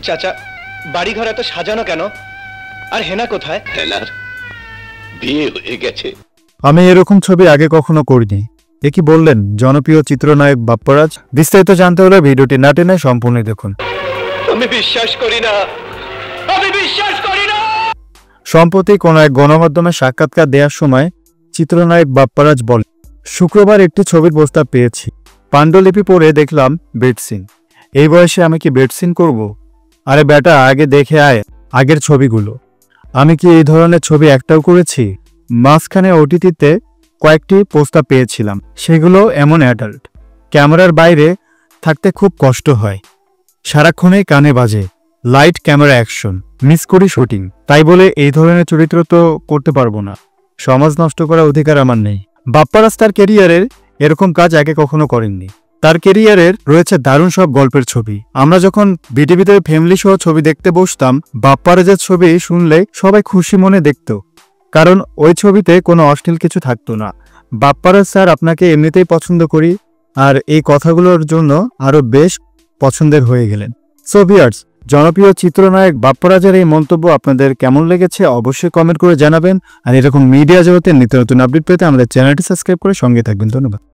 চাচা, বাড়িঘর এত সাজানো কেন? আর হেনা কোথায়? হেনার বিয়ে হয়ে গেছে। আমি এরকম ছবি আগে কখনো করিনি। এ কি বললেন জনপ্রিয় চিত্রনায়ক বাপ্পারাজ? বিস্তারিত জানতে হলে ভিডিওটি না টেনে সম্পূর্ণ দেখুন। আমি বিশ্বাস করি না, আমি বিশ্বাস করি না। সম্প্রতি কোনো এক গণমাধ্যমে সাক্ষাৎকার দেওয়ার সময় চিত্রনায়ক বাপ্পারাজ বলেন, শুক্রবার একটি ছবির প্রস্তাব পেয়েছি। পাণ্ডুলিপি পড়ে দেখলাম বেড সিন। এই বয়সে আমি কি বেড সিন করব? আরে বেটা, আগে দেখে আয় আগের ছবিগুলো। আমি কি এই ধরনের ছবি একটাও করেছি? মাঝখানে ওটিটিতে কয়েকটি প্রস্তাব পেয়েছিলাম, সেগুলো এমন অ্যাডাল্ট, ক্যামেরার বাইরে থাকতে খুব কষ্ট হয়, সারাক্ষণেই কানে বাজে, লাইট ক্যামেরা অ্যাকশন, মিস করি শুটিং। তাই বলে এই ধরনের চরিত্র তো করতে পারবো না, সমাজ নষ্ট করার অধিকার আমার নেই। বাপ্পারাজ তার কেরিয়ারের এরকম কাজ আগে কখনো করেননি। তার কেরিয়ারের রয়েছে দারুণ সব গল্পের ছবি। আমরা যখন বিটিভিতে ফ্যামিলি সহ ছবি দেখতে বসতাম, বাপ্পারাজের ছবি শুনলে সবাই খুশি মনে দেখত, কারণ ওই ছবিতে কোনো অশ্লীল কিছু থাকতো না। বাপ্পারাজ স্যার, আপনাকে এমনিতেই পছন্দ করি, আর এই কথাগুলোর জন্য আরো বেশ পছন্দের হয়ে গেলেন। সো ভিউয়ার্স, জনপ্রিয় চিত্রনায়ক বাপ্পারাজের এই মন্তব্য আপনাদের কেমন লেগেছে অবশ্যই কমেন্ট করে জানাবেন। আর এরকম মিডিয়া জগতের নিত্য নতুন আপডেট পেতে আমাদের চ্যানেলটি সাবস্ক্রাইব করে সঙ্গে থাকবেন। ধন্যবাদ।